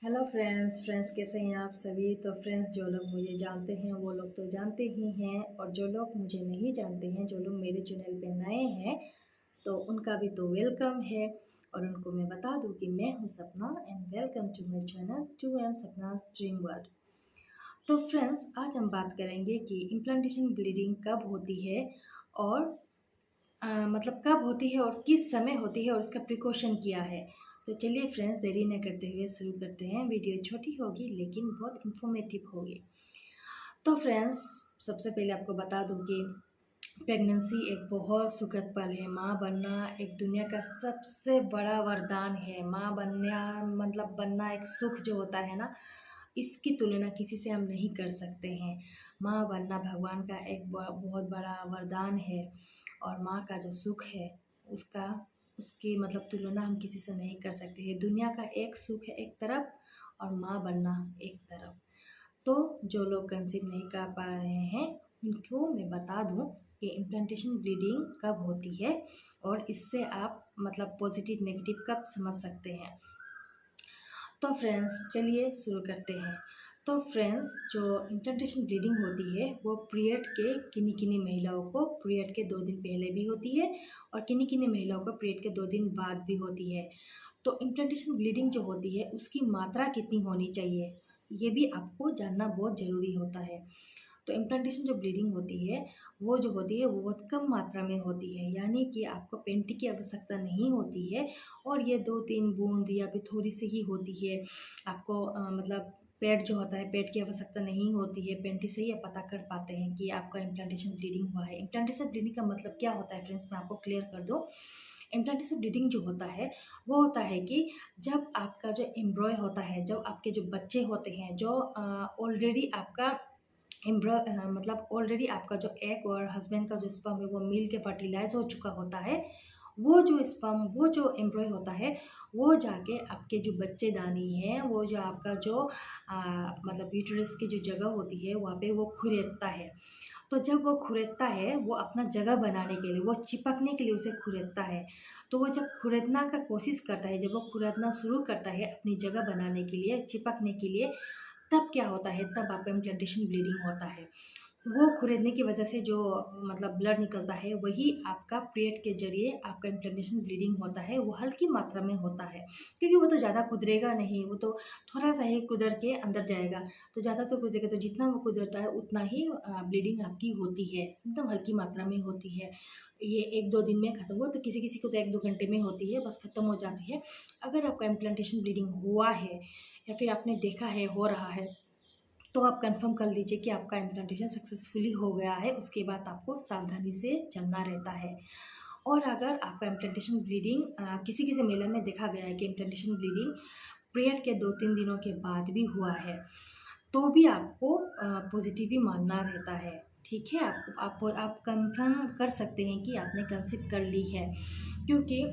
Hello friends कैसे हैं आप सभी। तो फ्रेंड्स, जो लोग मुझे जानते हैं वो लोग तो जानते ही हैं, और जो लोग मुझे नहीं जानते हैं, जो लोग मेरे चैनल पे नए हैं, तो उनका भी तो वेलकम है। और उनको मैं बता दूं कि मैं हूं Sapna and welcome to my channel 2M सपना's ड्रीम वर्ल्ड। तो फ्रेंड्स, आज हम बात करेंगे कि इम्प्लांटेशन ब्लीडिंग कब होती है, और मतलब कब होती है और किस समय होती है, और उसका प्रिकॉशन क्या है। तो चलिए फ्रेंड्स, देरी न करते हुए शुरू करते हैं। वीडियो छोटी होगी लेकिन बहुत इन्फॉर्मेटिव होगी। तो फ्रेंड्स, सबसे पहले आपको बता दूं कि प्रेगनेंसी एक बहुत सुखद पल है। माँ बनना एक दुनिया का सबसे बड़ा वरदान है। माँ बनना मतलब बनना एक सुख जो होता है ना, इसकी तुलना किसी से हम नहीं कर सकते हैं। माँ बनना भगवान का एक बहुत बड़ा वरदान है, और माँ का जो सुख है उसका उसकी मतलब तुलना हम किसी से नहीं कर सकते हैं। दुनिया का एक सुख है एक तरफ, और माँ बनना एक तरफ। तो जो लोग कंसीव नहीं कर पा रहे हैं, उनको मैं बता दूं कि इम्प्लांटेशन ब्लीडिंग कब होती है, और इससे आप मतलब पॉजिटिव नेगेटिव कब समझ सकते हैं। तो फ्रेंड्स, चलिए शुरू करते हैं। तो फ्रेंड्स, जो इम्प्लांटेशन ब्लीडिंग होती है वो पीरियड के किन्हीं किन्हीं महिलाओं को पीरियड के 2 दिन पहले भी होती है, और किन्हीं किन्हीं महिलाओं को पीरियड के 2 दिन बाद भी होती है। तो इम्प्लांटेशन ब्लीडिंग जो होती है उसकी मात्रा कितनी होनी चाहिए, ये भी आपको जानना बहुत ज़रूरी होता है। तो इम्प्लांटेशन जो ब्लीडिंग होती है वो जो होती है वो बहुत कम मात्रा में होती है, यानी कि आपको पेंटी की आवश्यकता नहीं होती है, और ये 2-3 बूंद या फिर थोड़ी सी ही होती है। आपको मतलब पैड जो होता है, पैड की आवश्यकता नहीं होती है। पेंटी से ही आप पता कर पाते हैं कि आपका इम्प्लांटेशन ब्लीडिंग हुआ है। इम्प्लांटेशन ब्लीडिंग का मतलब क्या होता है फ्रेंड्स, मैं आपको क्लियर कर दूँ। इम्प्लांटेशन ब्लीडिंग जो होता है वो होता है कि जब आपका जो एम्ब्रॉय होता है, जब आपके जो बच्चे होते हैं, जो ऑलरेडी आपका मतलब ऑलरेडी आपका जो एग और हस्बैंड का जो स्पर्म है वो मिल के फर्टिलाइज हो चुका होता है, वो जो स्पर्म, वो जो एम्ब्रॉय होता है, वो जाके आपके जो बच्चेदानी है, वो जो आपका जो मतलब यूटरस की जो जगह होती है वहाँ पे वो खुरेदता है। तो जब वो खुरेदता है, वो अपना जगह बनाने के लिए, वो चिपकने के लिए उसे खुरेदता है। तो वो जब खुरेदना का कोशिश करता है, जब वो खुरेदना शुरू करता है अपनी जगह बनाने के लिए, चिपकने के लिए, तब क्या होता है, तब आपका इम्प्लांटेशन ब्लीडिंग होता है। वो खुरेदने की वजह से जो मतलब ब्लड निकलता है, वही आपका पीरियड के जरिए आपका इम्प्लांटेशन ब्लीडिंग होता है। वो हल्की मात्रा में होता है, क्योंकि वो तो ज़्यादा कुदरेगा नहीं, वो तो थोड़ा सा ही कुदर के अंदर जाएगा। तो ज़्यादा तो कुदरेगा, तो जितना वो कुदरता है उतना ही ब्लीडिंग आपकी होती है, एकदम हल्की मात्रा में होती है। ये 1-2 दिन में ख़त्म हो, तो किसी किसी को तो 1-2 घंटे में होती है, बस ख़त्म हो जाती है। अगर आपका इम्प्लांटेशन ब्लीडिंग हुआ है, या फिर आपने देखा है हो रहा है, तो आप कंफर्म कर लीजिए कि आपका इम्प्लांटेशन सक्सेसफुली हो गया है। उसके बाद आपको सावधानी से चलना रहता है। और अगर आपका इम्प्लांटेशन ब्लीडिंग किसी किसी महिला में देखा गया है कि इम्प्लांटेशन ब्लीडिंग पीरियड के 2-3 दिनों के बाद भी हुआ है, तो भी आपको पॉजिटिव ही मानना रहता है। ठीक है, आप कंफर्म कर सकते हैं कि आपने कंसीव कर ली है, क्योंकि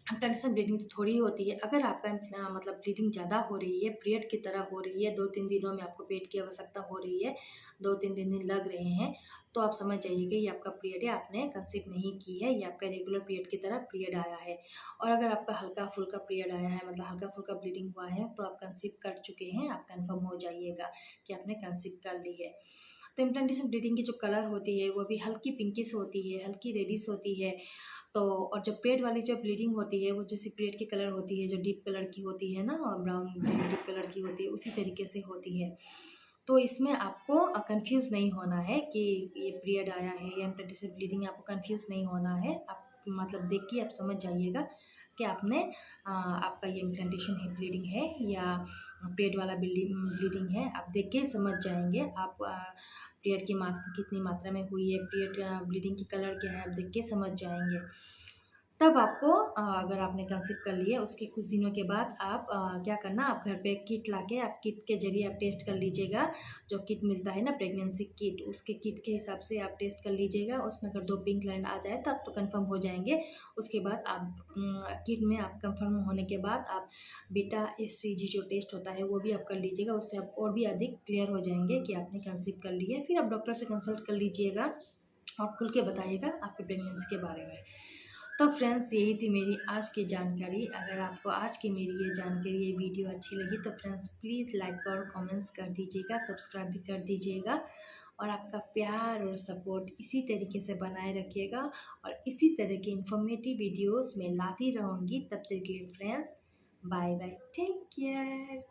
इम्प्लांटेशन ब्लीडिंग तो थोड़ी ही होती है। अगर आपका मतलब ब्लीडिंग ज़्यादा हो रही है, पीरियड की तरह हो रही है, 2-3 दिनों में आपको पेट की आवश्यकता हो रही है, 2-3 दिन लग रहे हैं, तो आप समझ जाइए कि ये आपका पीरियड है, आपने कंसीव नहीं की है, ये आपका रेगुलर पीरियड की तरह पीरियड आया है। और अगर आपका हल्का-फुल्का पीरियड आया है, मतलब हल्का-फुल्का ब्लीडिंग हुआ है, तो आप कंसीव कर चुके हैं, आप कन्फर्म हो जाइएगा कि आपने कंसीव कर ली है। तो इम्प्लांटेशन ब्लीडिंग की जो कलर होती है वो भी हल्की पिंकिश होती है, हल्की रेडिश होती है। तो और जो पेट वाली जो ब्लीडिंग होती है वो जैसे पेट की कलर होती है, जो डीप कलर की होती है ना, ब्राउन डीप कलर की होती है, उसी तरीके से होती है। तो इसमें आपको कंफ्यूज नहीं होना है कि ये पीरियड आया है या इम्प्लांटेशन ब्लीडिंग, आपको कंफ्यूज नहीं होना है। आप मतलब देख के आप समझ जाइएगा कि आपने आपका ये इम्प्लांटेशन है ब्लीडिंग है, या पेट वाला ब्लीडिंग है। आप देख के समझ जाएंगे। आप पीरियड की कितनी मात्रा में हुई है, पीरियड ब्लीडिंग की कलर क्या है, आप देख के समझ जाएंगे। तब आपको अगर आपने कंसीव कर लिया, उसके कुछ दिनों के बाद आप क्या करना, आप घर पे किट लाके आप किट के ज़रिए आप टेस्ट कर लीजिएगा। जो किट मिलता है ना, प्रेगनेंसी किट, उसके किट के हिसाब से आप टेस्ट कर लीजिएगा। उसमें अगर 2 पिंक लाइन आ जाए तब तो कंफर्म हो जाएंगे। उसके बाद आप किट में आप कंफर्म होने के बाद आप बीटा एचसीजी जो टेस्ट होता है वो भी आप कर लीजिएगा। उससे आप और भी अधिक क्लियर हो जाएंगे कि आपने कंसीव कर ली है। फिर आप डॉक्टर से कंसल्ट कर लीजिएगा और खुल के बताइएगा आपके प्रेगनेंसी के बारे में। तो फ्रेंड्स यही थी मेरी आज की जानकारी। अगर आपको आज की मेरी ये जानकारी, ये वीडियो अच्छी लगी तो फ्रेंड्स प्लीज़ लाइक और कमेंट्स कर दीजिएगा, सब्सक्राइब भी कर दीजिएगा और आपका प्यार और सपोर्ट इसी तरीके से बनाए रखिएगा और इसी तरह की इन्फॉर्मेटिव वीडियोस मैं लाती रहूँगी। तब तक के लिए friends bye bye, take care.